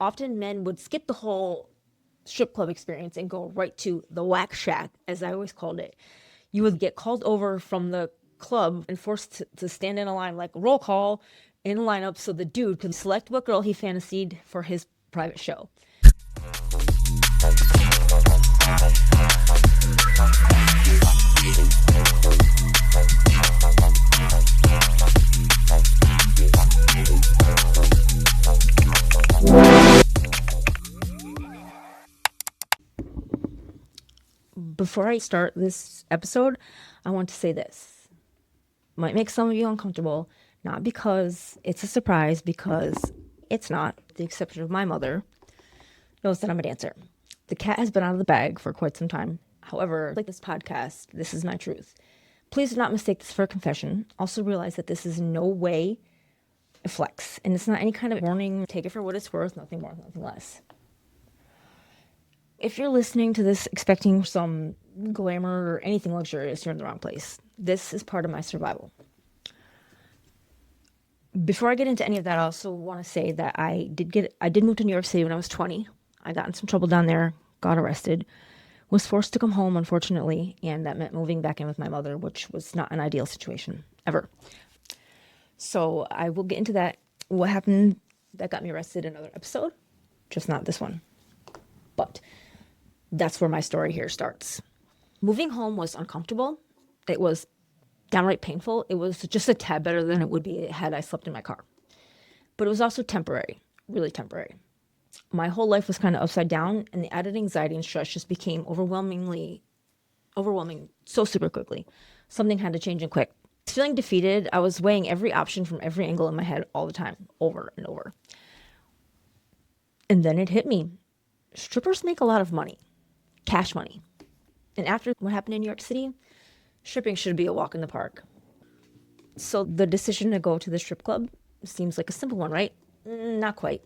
Often men would skip the whole strip club experience and go right to the whack shack, as I always called it. You would get called over from the club and forced to stand in a line, like roll call, in a lineup so the dude could select what girl he fantasied for his private show. Before I start this episode, I want to say this. Might make some of you uncomfortable, not because it's a surprise, because it's not, with the exception of my mother knows that I'm a dancer. The cat has been out of the bag for quite some time. However, like this podcast, this is my truth. Please do not mistake this for a confession. Also realize that this is in no way a flex, and it's not any kind of warning. Take it for what it's worth, nothing more, nothing less. If you're listening to this expecting some glamour or anything luxurious, you're in the wrong place. This is part of my survival. Before I get into any of that, I also want to say that I did move to New York City when I was 20. I got in some trouble down there, got arrested, was forced to come home, unfortunately, and that meant moving back in with my mother, which was not an ideal situation, ever. So I will get into that, what happened that got me arrested in another episode, just not this one. But that's where my story here starts. Moving home was uncomfortable. It was downright painful. It was just a tad better than it would be had I slept in my car. But it was also temporary, really temporary. My whole life was kind of upside down, and the added anxiety and stress just became overwhelming so super quickly. Something had to change and quick. Feeling defeated, I was weighing every option from every angle in my head all the time, over and over. And then it hit me. Strippers make a lot of money, cash money. And after what happened in New York City, stripping should be a walk in the park. So the decision to go to the strip club seems like a simple one, right? Not quite.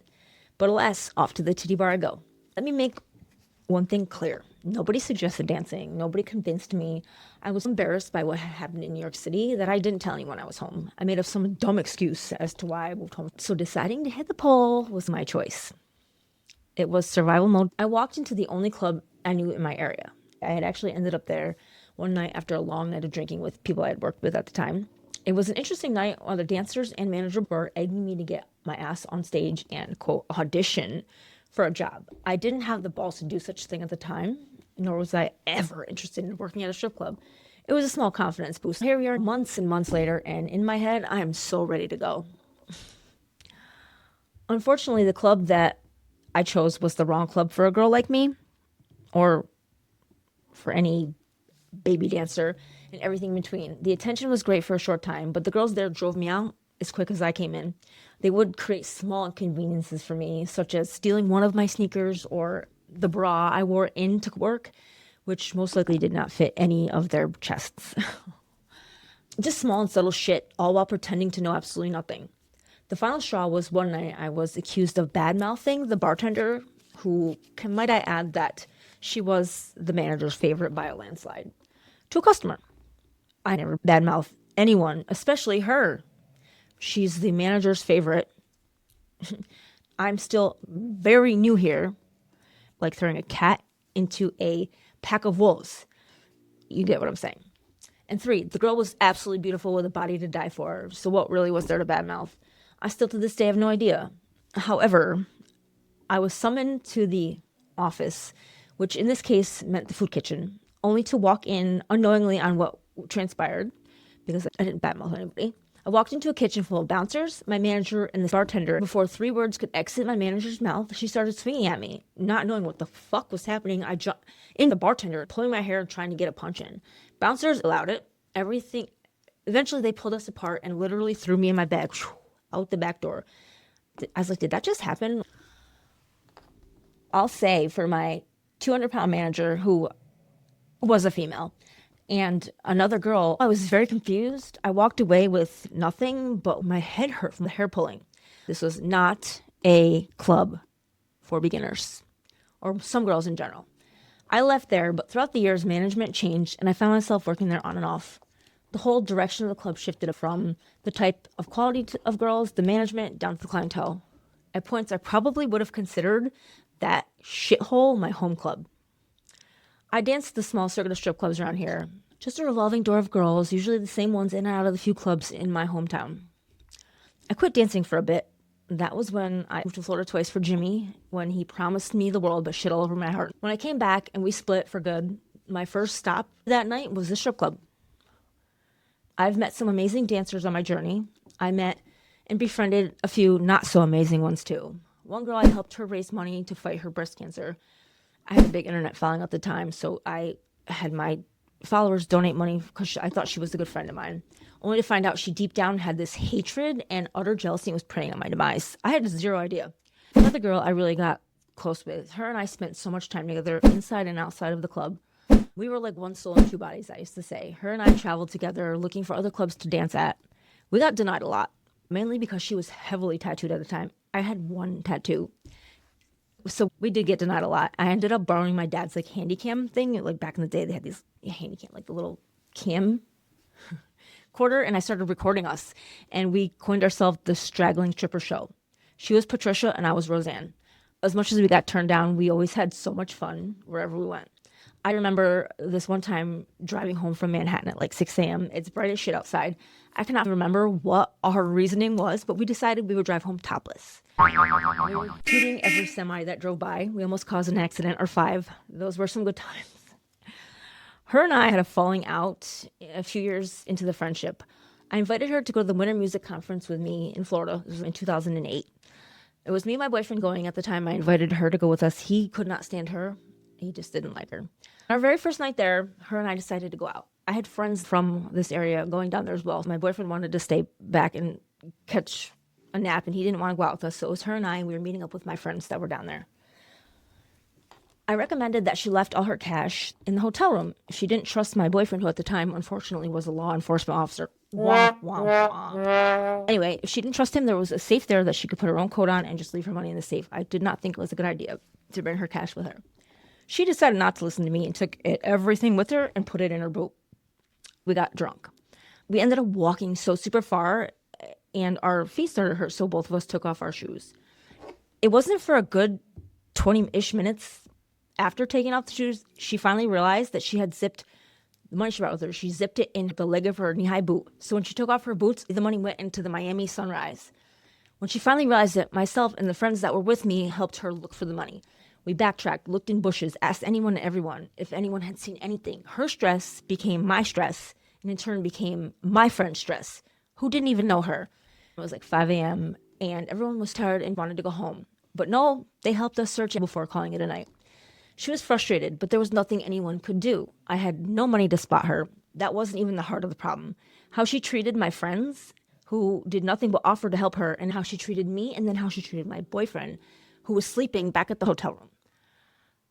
But alas, off to the titty bar I go. Let me make one thing clear. Nobody suggested dancing. Nobody convinced me. I was embarrassed by what had happened in New York City that I didn't tell anyone I was home. I made up some dumb excuse as to why I moved home. So deciding to hit the pole was my choice. It was survival mode. I walked into the only club I knew in my area. I had actually ended up there one night after a long night of drinking with people I had worked with at the time. It was an interesting night while the dancers and manager were egging me to get my ass on stage and, quote, audition for a job. I didn't have the balls to do such a thing at the time, nor was I ever interested in working at a strip club. It was a small confidence boost. Here we are months and months later, and in my head, I am so ready to go. Unfortunately, the club that I chose was the wrong club for a girl like me, or for any baby dancer and everything in between. The attention was great for a short time, but the girls there drove me out as quick as I came in. They would create small inconveniences for me, such as stealing one of my sneakers or the bra I wore into work, which most likely did not fit any of their chests. Just small and subtle shit, all while pretending to know absolutely nothing. The final straw was one night I was accused of bad-mouthing the bartender, who, might I add, that she was the manager's favorite by a landslide, to a customer. I never badmouth anyone, especially her. She's the manager's favorite. I'm still very new here, like throwing a cat into a pack of wolves. You get what I'm saying. And 3, the girl was absolutely beautiful with a body to die for, so what really was there to badmouth? I still to this day have no idea. However, I was summoned to the office, which in this case meant the food kitchen, only to walk in unknowingly on what transpired, because I didn't badmouth anybody. I walked into a kitchen full of bouncers, my manager, and the bartender. Before 3 words could exit my manager's mouth, she started swinging at me. Not knowing what the fuck was happening, I jumped in the bartender, pulling my hair, trying to get a punch in. Bouncers allowed it. Everything. Eventually, they pulled us apart and literally threw me in my bag out the back door. I was like, did that just happen? I'll say for my 200-pound manager, who was a female, and another girl, I was very confused. I walked away with nothing, but my head hurt from the hair pulling. This was not a club for beginners, or some girls in general. I left there, but throughout the years, management changed, and I found myself working there on and off. The whole direction of the club shifted from the type of quality of girls, the management, down to the clientele. At points, I probably would have considered that shithole my home club. I danced the small circuit of strip clubs around here. Just a revolving door of girls, usually the same ones in and out of the few clubs in my hometown. I quit dancing for a bit. That was when I moved to Florida twice for Jimmy, when he promised me the world but shit all over my heart. When I came back and we split for good, my first stop that night was the strip club. I've met some amazing dancers on my journey. I met and befriended a few not so amazing ones too. One girl, I helped her raise money to fight her breast cancer. I had a big internet following at the time, so I had my followers donate money because I thought she was a good friend of mine, only to find out she deep down had this hatred and utter jealousy and was preying on my demise. I had zero idea. Another girl I really got close with, her and I spent so much time together inside and outside of the club. We were like one soul in two bodies, I used to say. Her and I traveled together looking for other clubs to dance at. We got denied a lot, mainly because she was heavily tattooed at the time. I had one tattoo. So we did get denied a lot. I ended up borrowing my dad's like handy cam thing. Like back in the day, they had these handy cam, like the little cam quarter, and I started recording us. And we coined ourselves the Straggling Stripper Show. She was Patricia and I was Roseanne. As much as we got turned down, we always had so much fun wherever we went. I remember this one time driving home from Manhattan at like 6 a.m. It's bright as shit outside. I cannot remember what our reasoning was, but we decided we would drive home topless. We were tooting every semi that drove by. We almost caused an accident or 5. Those were some good times. Her and I had a falling out a few years into the friendship. I invited her to go to the Winter Music Conference with me in Florida. This was in 2008. It was me and my boyfriend going at the time. I invited her to go with us. He could not stand her. He just didn't like her. Our very first night there, her and I decided to go out. I had friends from this area going down there as well. My boyfriend wanted to stay back and catch a nap, and he didn't want to go out with us. So it was her and I, and we were meeting up with my friends that were down there. I recommended that she left all her cash in the hotel room. She didn't trust my boyfriend, who at the time, unfortunately, was a law enforcement officer. Wah, wah, wah. Anyway, if she didn't trust him, there was a safe there that she could put her own coat on and just leave her money in the safe. I did not think it was a good idea to bring her cash with her. She decided not to listen to me and took everything with her and put it in her boot. We got drunk. We ended up walking so super far, and our feet started to hurt, so both of us took off our shoes. It wasn't for a good 20-ish minutes after taking off the shoes, she finally realized that she had zipped the money she brought with her. She zipped it in the leg of her knee-high boot. So when she took off her boots, the money went into the Miami Sunrise. When she finally realized it, myself and the friends that were with me helped her look for the money. We backtracked, looked in bushes, asked anyone and everyone if anyone had seen anything. Her stress became my stress, and in turn became my friend's stress, who didn't even know her. It was like 5 a.m., and everyone was tired and wanted to go home. But no, they helped us search before calling it a night. She was frustrated, but there was nothing anyone could do. I had no money to spot her. That wasn't even the heart of the problem. How she treated my friends, who did nothing but offer to help her, and how she treated me, and then how she treated my boyfriend, who was sleeping back at the hotel room.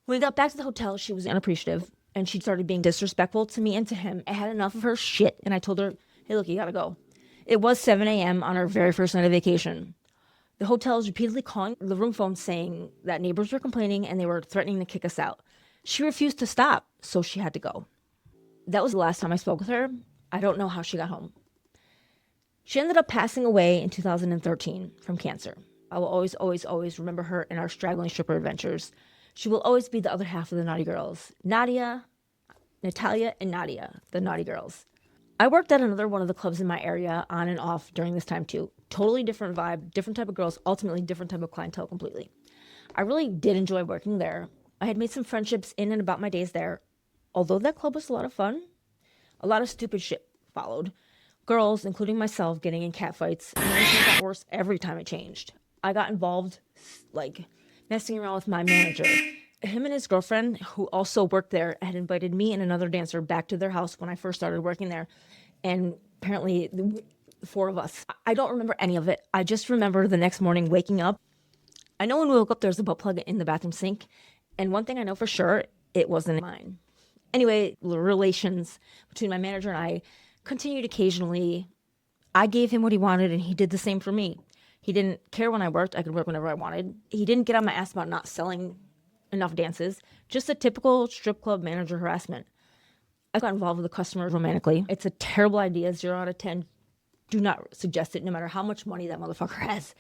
When we got back to the hotel, she was unappreciative, and she started being disrespectful to me and to him. I had enough of her shit, and I told her, hey, look, you gotta go. It was 7 a.m. on our very first night of vacation. The hotel was repeatedly calling the room phone saying that neighbors were complaining and they were threatening to kick us out. She refused to stop, so she had to go. That was the last time I spoke with her. I don't know how she got home. She ended up passing away in 2013 from cancer. I will always, always, always remember her in our straggling stripper adventures. She will always be the other half of the Naughty Girls. Natalia, and Nadia, the Naughty Girls. I worked at another one of the clubs in my area on and off during this time too. Totally different vibe, different type of girls, ultimately different type of clientele completely. I really did enjoy working there. I had made some friendships in and about my days there. Although that club was a lot of fun, a lot of stupid shit followed. Girls, including myself, getting in catfights, and it got worse every time it changed. I got involved, like, messing around with my manager. Him and his girlfriend, who also worked there, had invited me and another dancer back to their house when I first started working there. And apparently, the 4 of us. I don't remember any of it. I just remember the next morning waking up. I know when we woke up, there was a butt plug in the bathroom sink. And one thing I know for sure, it wasn't mine. Anyway, the relations between my manager and I continued occasionally. I gave him what he wanted, and he did the same for me. He didn't care when I worked. I could work whenever I wanted. He didn't get on my ass about not selling enough dances. Just a typical strip club manager harassment. I got involved with the customer romantically. It's a terrible idea. 0 out of 10. Do not suggest it, no matter how much money that motherfucker has.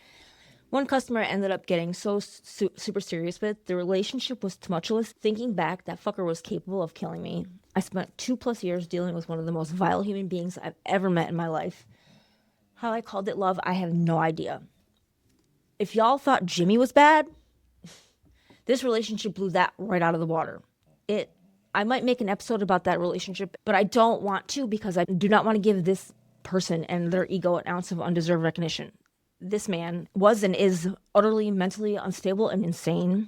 One customer I ended up getting so super serious with, the relationship was tumultuous. Thinking back, that fucker was capable of killing me. I spent 2+ years dealing with one of the most vile human beings I've ever met in my life. How I called it love, I have no idea. If y'all thought Jimmy was bad, this relationship blew that right out of the water. I might make an episode about that relationship, but I don't want to because I do not want to give this person and their ego an ounce of undeserved recognition. This man was and is utterly mentally unstable and insane.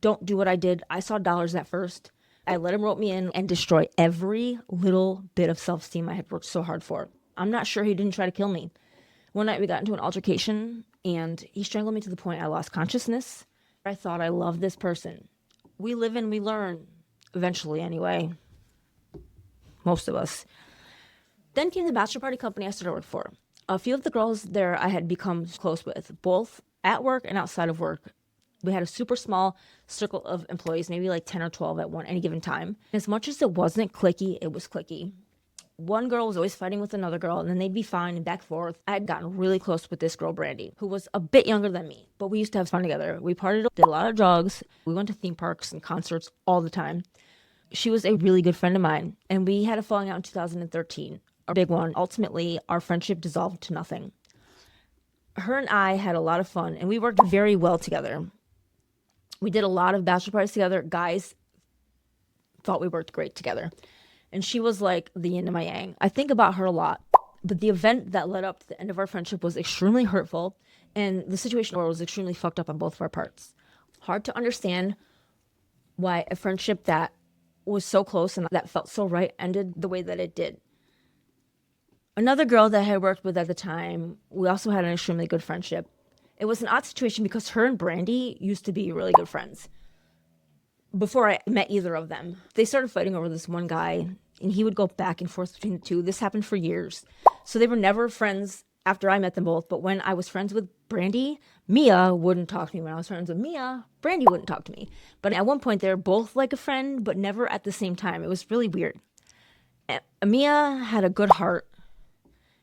Don't do what I did. I saw dollars at first. I let him rope me in and destroy every little bit of self-esteem I had worked so hard for. I'm not sure he didn't try to kill me. One night we got into an altercation and he strangled me to the point I lost consciousness. I thought I loved this person. We live and we learn. Eventually, anyway. Most of us. Then came the bachelor party company I started work for. A few of the girls there I had become close with, both at work and outside of work. We had a super small circle of employees, maybe like 10 or 12 at any given time. As much as it wasn't cliquey, it was cliquey. One girl was always fighting with another girl, and then they'd be fine and back and forth. I had gotten really close with this girl, Brandy, who was a bit younger than me, but we used to have fun together. We partied, did a lot of drugs. We went to theme parks and concerts all the time. She was a really good friend of mine, and we had a falling out in 2013, a big one. Ultimately, our friendship dissolved to nothing. Her and I had a lot of fun, and we worked very well together. We did a lot of bachelor parties together. Guys thought we worked great together. And she was like the yin to my yang. I think about her a lot. But the event that led up to the end of our friendship was extremely hurtful. And the situation was extremely fucked up on both of our parts. Hard to understand why a friendship that was so close and that felt so right ended the way that it did. Another girl that I had worked with at the time, we also had an extremely good friendship. It was an odd situation because her and Brandy used to be really good friends before I met either of them. They started fighting over this one guy, and he would go back and forth between the two. This happened for years. So they were never friends after I met them both. But when I was friends with Brandy, Mia wouldn't talk to me. When I was friends with Mia, Brandy wouldn't talk to me. But at one point, they were both like a friend, but never at the same time. It was really weird. Mia had a good heart,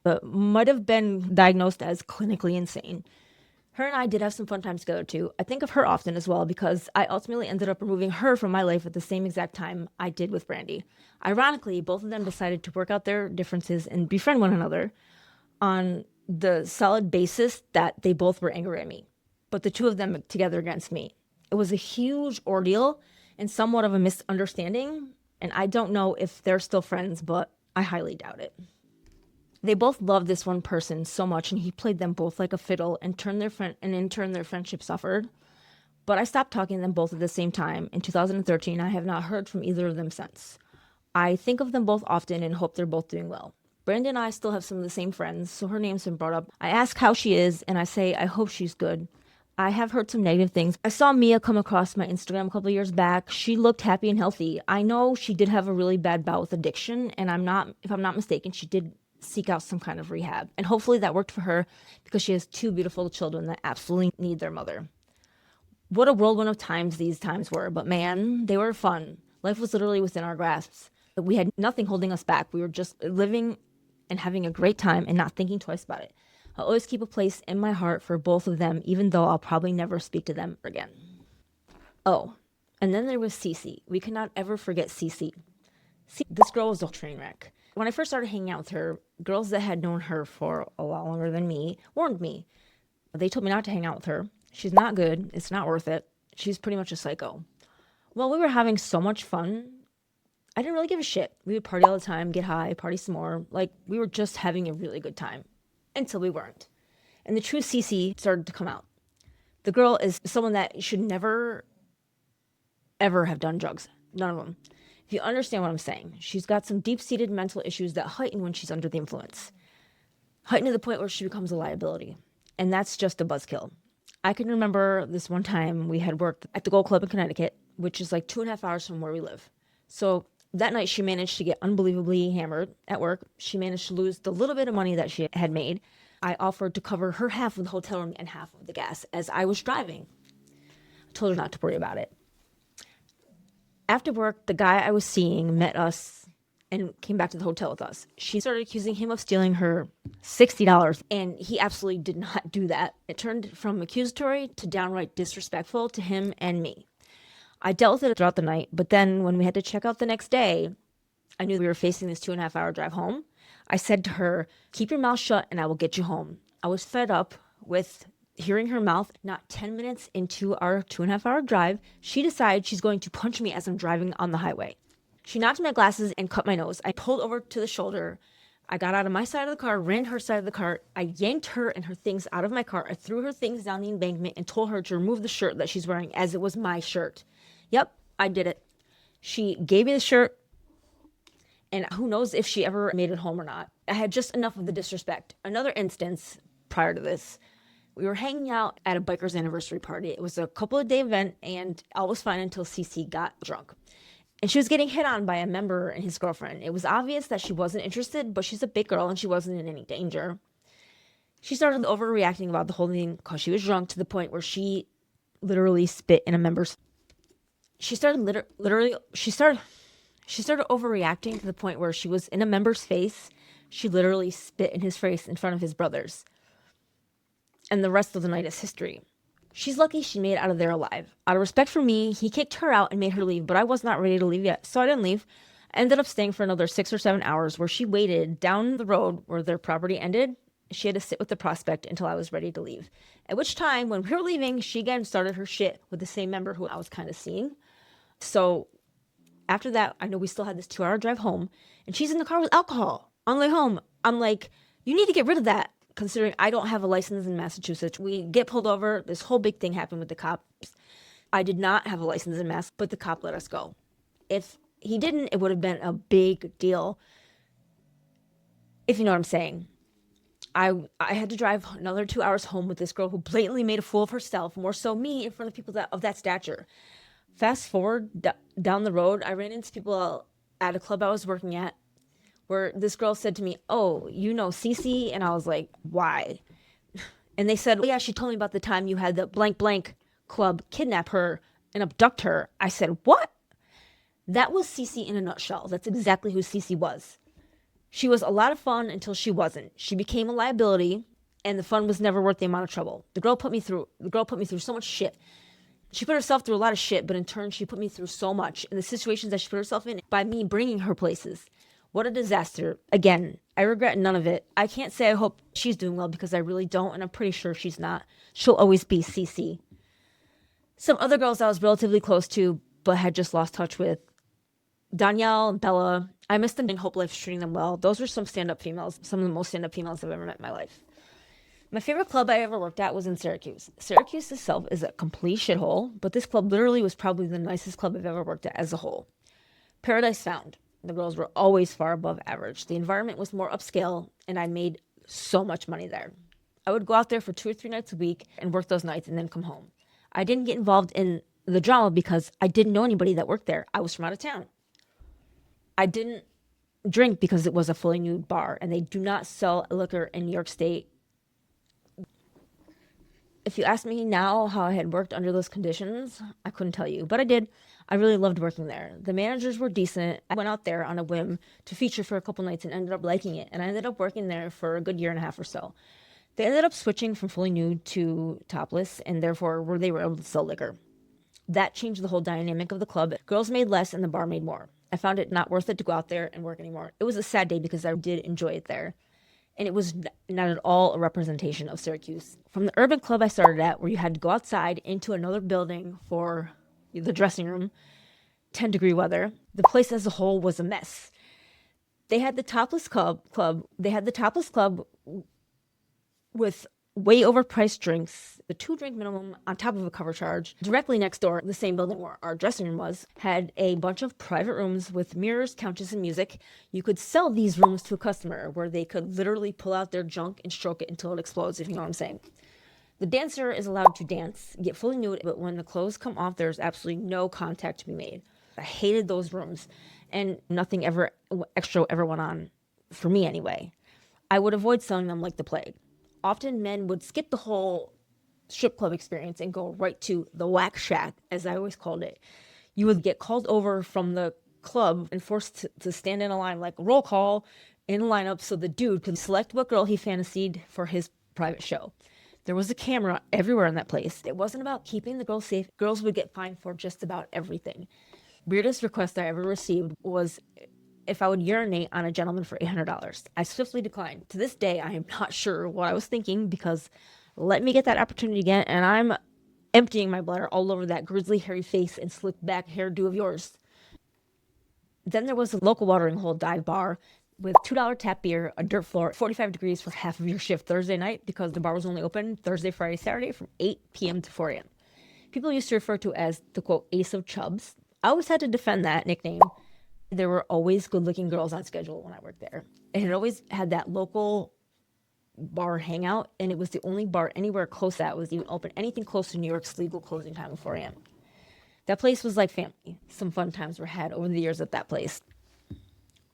but might have been diagnosed as clinically insane. Her and I did have some fun times together too. I think of her often as well because I ultimately ended up removing her from my life at the same exact time I did with Brandy. Ironically, both of them decided to work out their differences and befriend one another on the solid basis that they both were angry at me, but the two of them together against me. It was a huge ordeal and somewhat of a misunderstanding, and I don't know if they're still friends, but I highly doubt it. They both loved this one person so much, and he played them both like a fiddle, and in turn their friendship suffered. But I stopped talking to them both at the same time. In 2013, I have not heard from either of them since. I think of them both often and hope they're both doing well. Brandon and I still have some of the same friends, so her name's been brought up. I ask how she is, and I say I hope she's good. I have heard some negative things. I saw Mia come across my Instagram a couple of years back. She looked happy and healthy. I know she did have a really bad bout with addiction, and if I'm not mistaken, she did seek out some kind of rehab. And hopefully that worked for her because she has two beautiful children that absolutely need their mother. What a whirlwind of times these times were, but man, they were fun. Life was literally within our grasps. We had nothing holding us back. We were just living and having a great time and not thinking twice about it. I'll always keep a place in my heart for both of them, even though I'll probably never speak to them again. Oh, and then there was Cece. We cannot ever forget Cece. This girl was a train wreck. When I first started hanging out with her, girls that had known her for a lot longer than me warned me. They told me not to hang out with her. She's not good. It's not worth it. She's pretty much a psycho. Well, we were having so much fun. I didn't really give a shit. We would party all the time, get high, party some more. Like, we were just having a really good time. Until we weren't. And the true Cece started to come out. The girl is someone that should never, ever have done drugs. None of them. If you understand what I'm saying, she's got some deep-seated mental issues that heighten when she's under the influence. Heighten to the point where she becomes a liability. And that's just a buzzkill. I can remember this one time we had worked at the Gold Club in Connecticut, which is like 2.5 hours from where we live. So that night she managed to get unbelievably hammered at work. She managed to lose the little bit of money that she had made. I offered to cover her half of the hotel room and half of the gas as I was driving. I told her not to worry about it. After work, the guy I was seeing met us and came back to the hotel with us. She started accusing him of stealing her $60, and he absolutely did not do that. It turned from accusatory to downright disrespectful to him and me. I dealt with it throughout the night, but then when we had to check out the next day, I knew we were facing this 2.5 hour drive home. I said to her, keep your mouth shut and I will get you home. I was fed up with hearing her mouth. Not 10 minutes into our 2.5 hour drive, she decides she's going to punch me as I'm driving on the highway. She knocked my glasses and cut my nose. I pulled over to the shoulder. I got out of my side of the car, ran her side of the car. I yanked her and her things out of my car. I threw her things down the embankment and told her to remove the shirt that she's wearing as it was my shirt. Yep, I did it. She gave me the shirt, and who knows if she ever made it home or not. I had just enough of the disrespect. Another instance prior to this, we were hanging out at a biker's anniversary party. It was a couple of day event, and all was fine until Cece got drunk. And she was getting hit on by a member and his girlfriend. It was obvious that she wasn't interested, but she's a big girl and she wasn't in any danger. She started overreacting about the whole thing because she was drunk to the point where she literally spit in a member's. She started overreacting to the point where she was in a member's face. She literally spit in his face in front of his brothers. And the rest of the night is history. She's lucky she made it out of there alive. Out of respect for me, he kicked her out and made her leave, but I was not ready to leave yet, so I didn't leave. I ended up staying for another 6 or 7 hours where she waited down the road where their property ended. She had to sit with the prospect until I was ready to leave. At which time, when we were leaving, she again started her shit with the same member who I was kind of seeing. So after that, I know we still had this 2-hour drive home, and she's in the car with alcohol on the way home. I'm like, you need to get rid of that. Considering I don't have a license in Massachusetts, we get pulled over. This whole big thing happened with the cops. I did not have a license in Mass, but the cop let us go. If he didn't, it would have been a big deal. If you know what I'm saying. I had to drive another 2 hours home with this girl who blatantly made a fool of herself, more so me, in front of people of that stature. Fast forward down the road, I ran into people at a club I was working at, where this girl said to me, oh, you know Cece? And I was like, why? And they said, well, yeah, she told me about the time you had the blank blank club kidnap her and abduct her. I said, what? That was Cece in a nutshell. That's exactly who Cece was. She was a lot of fun until she wasn't. She became a liability, and the fun was never worth the amount of trouble. The girl put me through so much shit. She put herself through a lot of shit, but in turn, she put me through so much in the situations that she put herself in by me bringing her places. What a disaster. Again, I regret none of it. I can't say I hope she's doing well because I really don't, and I'm pretty sure she's not. She'll always be Cece. Some other girls I was relatively close to, but had just lost touch with. Danielle and Bella. I miss them and hope life's treating them well. Those were some stand-up females, some of the most stand-up females I've ever met in my life. My favorite club I ever worked at was in Syracuse. Syracuse itself is a complete shithole, but this club literally was probably the nicest club I've ever worked at as a whole. Paradise Found. The girls were always far above average. The environment was more upscale, and I made so much money there. I would go out there for 2 or 3 nights a week and work those nights and then come home. I didn't get involved in the drama because I didn't know anybody that worked there. I was from out of town. I didn't drink because it was a fully nude bar, and they do not sell liquor in New York State. If you ask me now how I had worked under those conditions, I couldn't tell you, but I did. I really loved working there. The managers were decent. I went out there on a whim to feature for a couple nights and ended up liking it, and I ended up working there for a good 1.5 years or so. They ended up switching from fully nude to topless, and therefore they were able to sell liquor. That changed the whole dynamic of the club. Girls made less and the bar made more. I found it not worth it to go out there and work anymore. It was a sad day because I did enjoy it there. And it was not at all a representation of Syracuse. From the urban club I started at, where you had to go outside into another building for the dressing room, 10-degree weather, the place as a whole was a mess. They had the topless club. They had the topless club with way overpriced drinks, the 2-drink minimum on top of a cover charge. Directly next door, the same building where our dressing room was, had a bunch of private rooms with mirrors, couches, and music. You could sell these rooms to a customer where they could literally pull out their junk and stroke it until it explodes, if you know what I'm saying. The dancer is allowed to dance, get fully nude, but when the clothes come off, there's absolutely no contact to be made. I hated those rooms, and nothing extra ever went on, for me anyway. I would avoid selling them like the plague. Often men would skip the whole strip club experience and go right to the whack shack, as I always called it. You would get called over from the club and forced to stand in a line, like roll call, in a lineup so the dude could select what girl he fantasied for his private show. There was a camera everywhere in that place. It wasn't about keeping the girls safe. Girls would get fined for just about everything. Weirdest request I ever received was if I would urinate on a gentleman for $800. I swiftly declined. To this day, I am not sure what I was thinking because let me get that opportunity again, and I'm emptying my bladder all over that grizzly hairy face and slicked back hairdo of yours. Then there was a local watering hole dive bar with $2 tap beer, a dirt floor, 45 degrees for half of your shift Thursday night because the bar was only open Thursday, Friday, Saturday from 8 p.m. to 4 a.m. People used to refer to as the quote ace of chubs. I always had to defend that nickname. There were always good looking girls on schedule when I worked there. It had always had that local bar hangout, and it was the only bar anywhere close to that was even open. Anything close to New York's legal closing time of 4 a.m. That place was like family. Some fun times were had over the years at that place.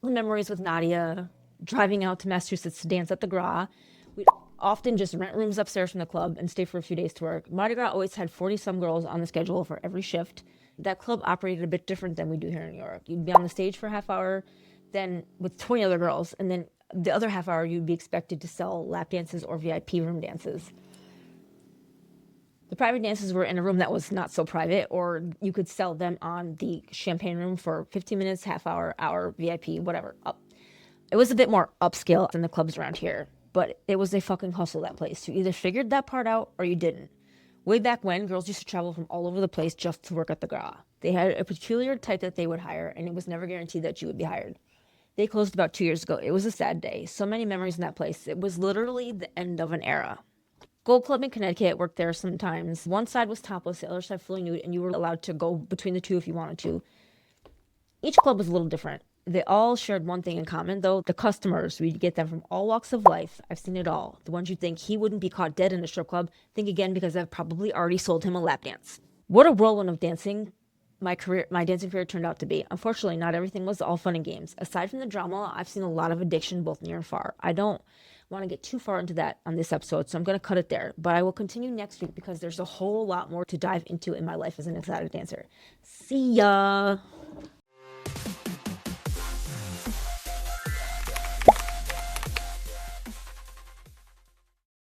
The memories with Nadia, driving out to Massachusetts to dance at the Gras. We'd often just rent rooms upstairs from the club and stay for a few days to work. Mardi Gras always had 40 some girls on the schedule for every shift. That club operated a bit different than we do here in New York. You'd be on the stage for a half hour, then with 20 other girls, and then the other half hour you'd be expected to sell lap dances or VIP room dances. The private dances were in a room that was not so private, or you could sell them on the champagne room for 15 minutes, half hour, VIP, whatever. Up. It was a bit more upscale than the clubs around here, but it was a fucking hustle, that place. You either figured that part out or you didn't. Way back when, girls used to travel from all over the place just to work at the Gras. They had a peculiar type that they would hire, and it was never guaranteed that you would be hired. They closed about 2 years ago. It was a sad day. So many memories in that place. It was literally the end of an era. Gold Club in Connecticut worked there sometimes. One side was topless, the other side fully nude, and you were allowed to go between the two if you wanted to. Each club was a little different. They all shared one thing in common, though: the customers. We'd get them from all walks of life. I've seen it all. The ones you think he wouldn't be caught dead in a strip club, think again because I've probably already sold him a lap dance. What a whirlwind of dancing my dancing career turned out to be. Unfortunately, not everything was all fun and games. Aside from the drama, I've seen a lot of addiction both near and far. I don't want to get too far into that on this episode, so I'm going to cut it there. But I will continue next week because there's a whole lot more to dive into in my life as an exotic dancer. See ya!